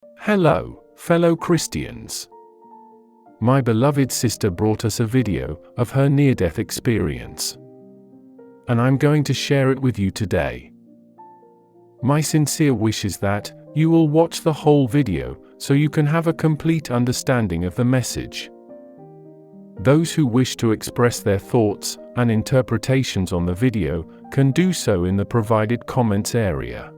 Hello, fellow Christians. My beloved sister brought us a video of her near-death experience, and I'm going to share it with you today. My sincere wish is that you will watch the whole video so you can have a complete understanding of the message. Those who wish to express their thoughts and interpretations on the video can do so in the provided comments area.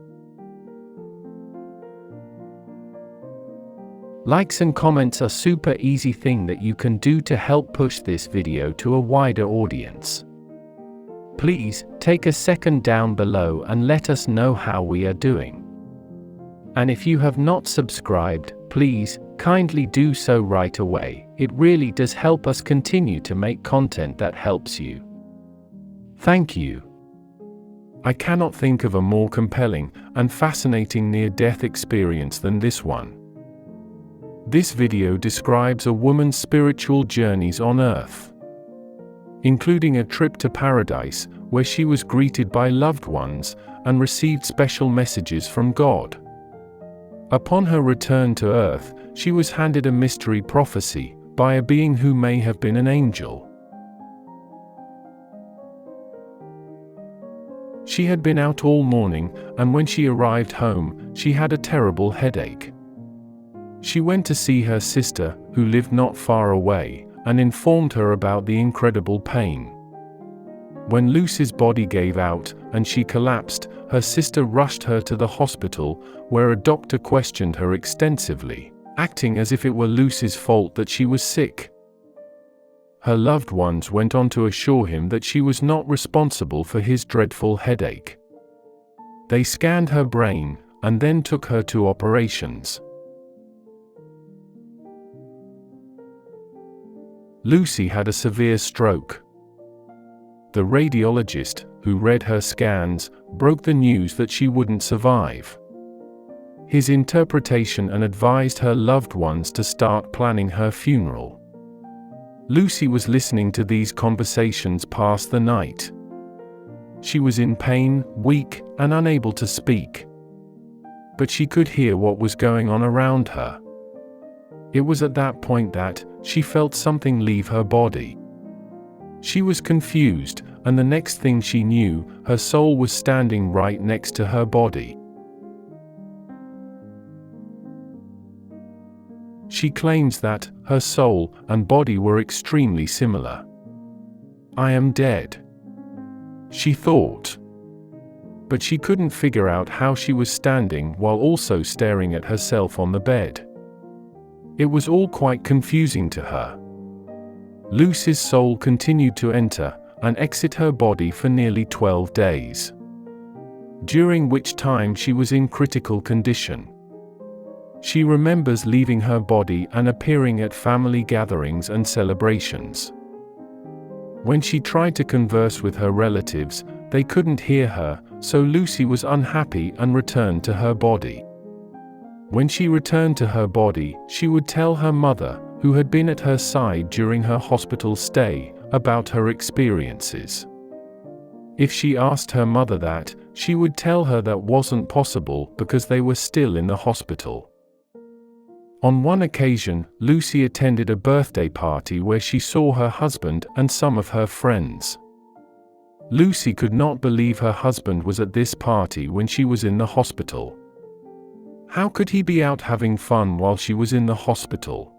Likes and comments are super easy thing that you can do to help push this video to a wider audience. Please, take a second down below and let us know how we are doing. And if you have not subscribed, please, kindly do so right away. It really does help us continue to make content that helps you. Thank you. I cannot think of a more compelling and fascinating near-death experience than this one. This video describes a woman's spiritual journeys on earth, including a trip to paradise where she was greeted by loved ones and received special messages from God. Upon her return to earth, she was handed a mystery prophecy by a being who may have been an angel. She had been out all morning, and when she arrived home, she had a terrible headache. She went to see her sister, who lived not far away, and informed her about the incredible pain. When Lucy's body gave out and she collapsed, her sister rushed her to the hospital, where a doctor questioned her extensively, acting as if it were Lucy's fault that she was sick. Her loved ones went on to assure him that she was not responsible for his dreadful headache. They scanned her brain and then took her to operations. Lucy had a severe stroke. The radiologist, who read her scans, broke the news that she wouldn't survive. His interpretation and advised her loved ones to start planning her funeral. Lucy was listening to these conversations past the night. She was in pain, weak, and unable to speak. But she could hear what was going on around her. It was at that point that she felt something leave her body. She was confused, and the next thing she knew, her soul was standing right next to her body. She claims that her soul and body were extremely similar. "I am dead," she thought. But she couldn't figure out how she was standing while also staring at herself on the bed. It was all quite confusing to her. Lucy's soul continued to enter and exit her body for nearly 12 days, during which time she was in critical condition. She remembers leaving her body and appearing at family gatherings and celebrations. When she tried to converse with her relatives, they couldn't hear her, so Lucy was unhappy and returned to her body. When she returned to her body, she would tell her mother, who had been at her side during her hospital stay, about her experiences. If she asked her mother that, she would tell her that wasn't possible because they were still in the hospital. On one occasion, Lucy attended a birthday party where she saw her husband and some of her friends. Lucy could not believe her husband was at this party when she was in the hospital. How could he be out having fun while she was in the hospital?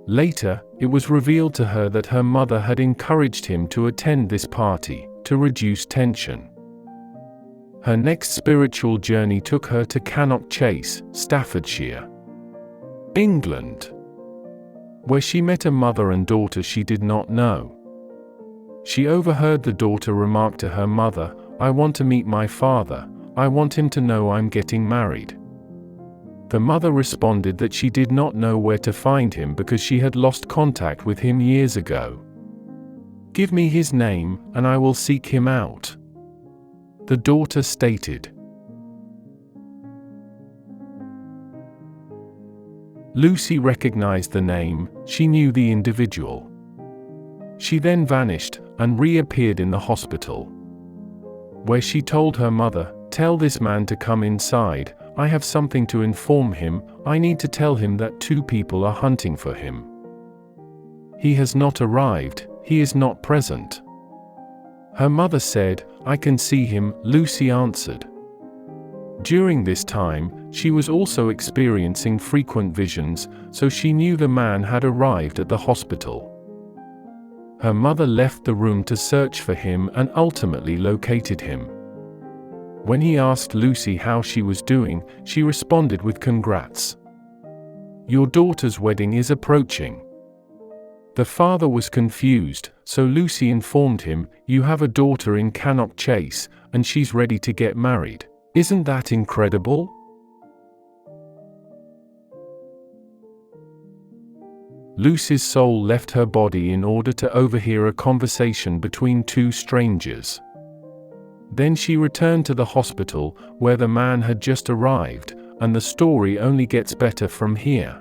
Later, it was revealed to her that her mother had encouraged him to attend this party, to reduce tension. Her next spiritual journey took her to Cannock Chase, Staffordshire, England, where she met a mother and daughter she did not know. She overheard the daughter remark to her mother, "I want to meet my father, I want him to know I'm getting married." The mother responded that she did not know where to find him because she had lost contact with him years ago. "Give me his name, and I will seek him out," the daughter stated. Lucy recognized the name, she knew the individual. She then vanished and reappeared in the hospital, where she told her mother Tell this man to come inside. I have something to inform him. I need to tell him that 2 people are hunting for him. He has not arrived. He is not present." Her mother said, "I can see him," Lucy answered. During this time, she was also experiencing frequent visions, so she knew the man had arrived at the hospital. Her mother left the room to search for him and ultimately located him. When he asked Lucy how she was doing, she responded with "Congrats. Your daughter's wedding is approaching." The father was confused, so Lucy informed him, "You have a daughter in Cannock Chase, and she's ready to get married. Isn't that incredible?" Lucy's soul left her body in order to overhear a conversation between 2 strangers. Then she returned to the hospital, where the man had just arrived, and the story only gets better from here.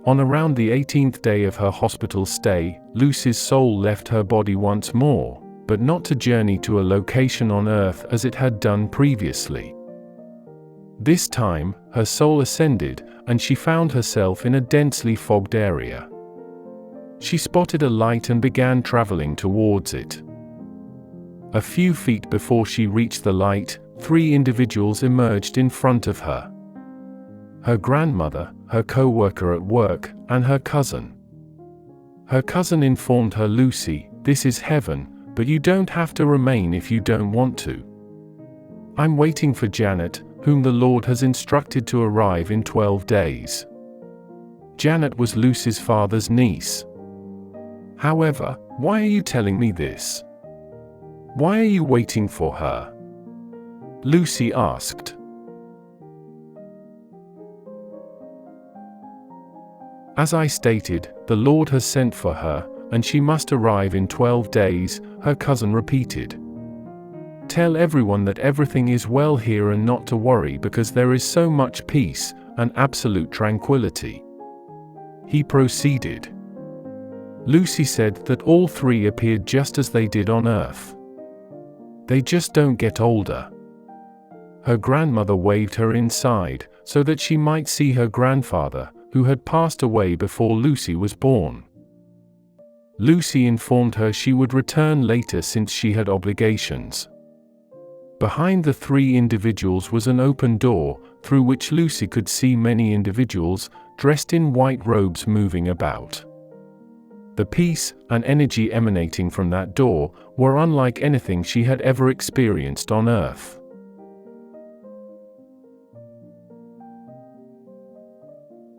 On around the 18th day of her hospital stay, Lucy's soul left her body once more, but not to journey to a location on Earth as it had done previously. This time, her soul ascended, and she found herself in a densely fogged area. She spotted a light and began traveling towards it. A few feet before she reached the light, 3 individuals emerged in front of her. Her grandmother, her co-worker at work, and her cousin. Her cousin informed her, "Lucy, this is heaven, but you don't have to remain if you don't want to. I'm waiting for Janet, whom the Lord has instructed to arrive in 12 days. Janet was Lucy's father's niece. However, why are you telling me this? Why are you waiting for her?" Lucy asked. "As I stated, the Lord has sent for her, and she must arrive in 12 days, her cousin repeated. "Tell everyone that everything is well here and not to worry because there is so much peace and absolute tranquility." He proceeded. Lucy said that all 3 appeared just as they did on Earth. They just don't get older. Her grandmother waved her inside, so that she might see her grandfather, who had passed away before Lucy was born. Lucy informed her she would return later since she had obligations. Behind the 3 individuals was an open door, through which Lucy could see many individuals, dressed in white robes moving about. The peace and energy emanating from that door were unlike anything she had ever experienced on Earth.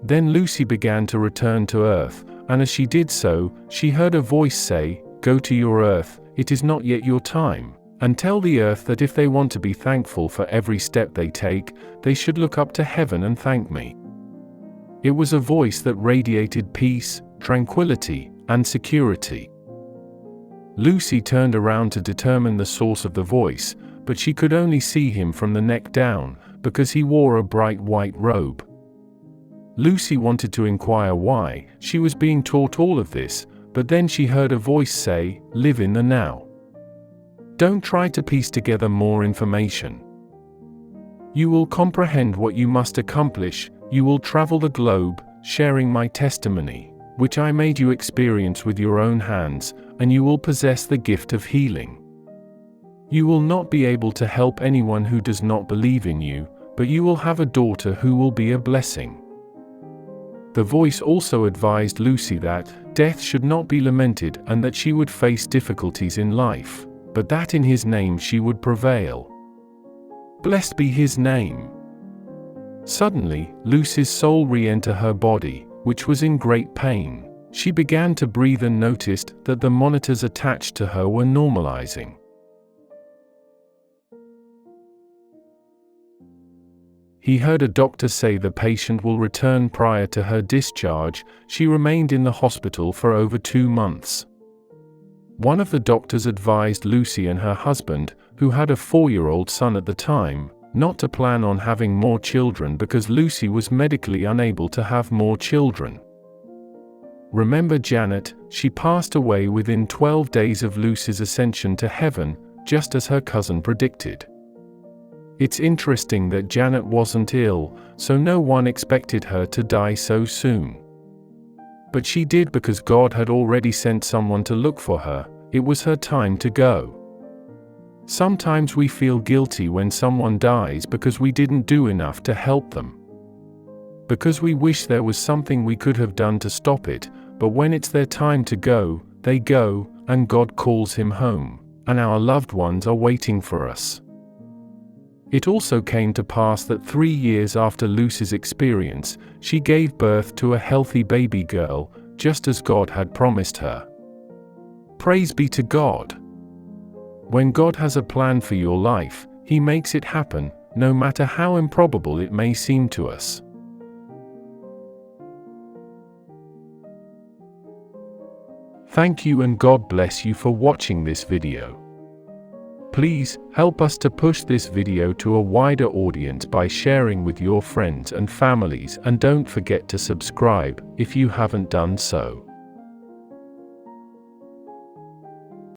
Then Lucy began to return to Earth, and as she did so, she heard a voice say, "Go to your Earth, it is not yet your time. And tell the Earth that if they want to be thankful for every step they take, they should look up to heaven and thank me." It was a voice that radiated peace, tranquility, and security. Lucy turned around to determine the source of the voice, but she could only see him from the neck down, because he wore a bright white robe. Lucy wanted to inquire why she was being taught all of this, but then she heard a voice say, "Live in the now. Don't try to piece together more information. You will comprehend what you must accomplish. You will travel the globe, sharing my testimony, which I made you experience with your own hands, and you will possess the gift of healing. You will not be able to help anyone who does not believe in you, but you will have a daughter who will be a blessing." The voice also advised Lucy that death should not be lamented and that she would face difficulties in life, but that in His name she would prevail. Blessed be His name. Suddenly, Lucy's soul re-entered her body, which was in great pain. She began to breathe and noticed that the monitors attached to her were normalizing. He heard a doctor say the patient will return prior to her discharge. She remained in the hospital for over 2 months. One of the doctors advised Lucy and her husband, who had a 4-year-old son at the time, not to plan on having more children because Lucy was medically unable to have more children. Remember Janet, she passed away within 12 days of Lucy's ascension to heaven, just as her cousin predicted. It's interesting that Janet wasn't ill, so no one expected her to die so soon. But she did because God had already sent someone to look for her. It was her time to go. Sometimes we feel guilty when someone dies because we didn't do enough to help them. Because we wish there was something we could have done to stop it, but when it's their time to go, they go, and God calls him home, and our loved ones are waiting for us. It also came to pass that 3 years after Lucy's experience, she gave birth to a healthy baby girl, just as God had promised her. Praise be to God. When God has a plan for your life, He makes it happen, no matter how improbable it may seem to us. Thank you and God bless you for watching this video. Please, help us to push this video to a wider audience by sharing with your friends and families, and don't forget to subscribe if you haven't done so.